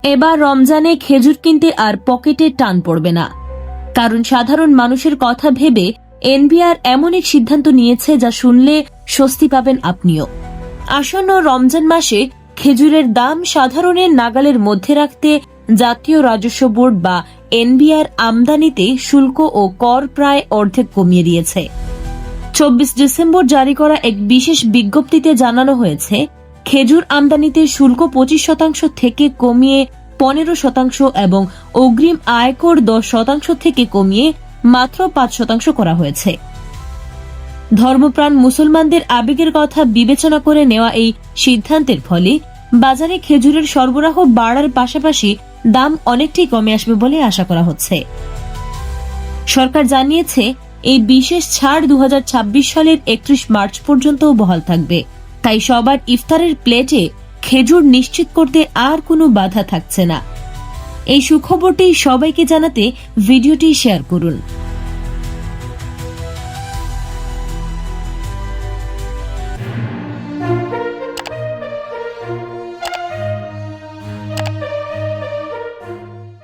এবার রমজানে খেজুর কিনতে আর পকেটে টান পড়বে না, কারণ সাধারণ মানুষের কথা ভেবে এনবিআর এমন এক সিদ্ধান্ত নিয়েছে যা শুনলে স্বস্তি পাবেন আপনিও। আসন্ন রমজান মাসে খেজুরের দাম সাধারণের নাগালের মধ্যে রাখতে জাতীয় রাজস্ব বোর্ড বা এনবিআর আমদানিতে শুল্ক ও কর প্রায় অর্ধেক কমিয়ে দিয়েছে। 24 ডিসেম্বর জারি করা এক বিশেষ বিজ্ঞপ্তিতে জানানো হয়েছে, খেজুর আমদানিতে শুল্ক 25% থেকে কমিয়ে 15% এবং অগ্রিম আয়কর 10% থেকে কমিয়ে মাত্র 5% করা হয়েছে। ধর্মপ্রাণ মুসলমানদের আবেগের কথা বিবেচনা করে নেওয়া এই সিদ্ধান্তের ফলে বাজারে খেজুরের সরবরাহ বাড়ার পাশাপাশি দাম অনেকটাই কমে আসবে বলে আশা করা হচ্ছে। সরকার জানিয়েছে, এই বিশেষ ছাড় 2026 সালের 31 মার্চ পর্যন্ত বহাল থাকবে, তাই সবার ইফতারের প্লেটে খেজুর নিশ্চিত করতে আর কোনো বাধা থাকছে না। এই সুখবরটি সবাইকে জানাতে ভিডিওটি শেয়ার করুন।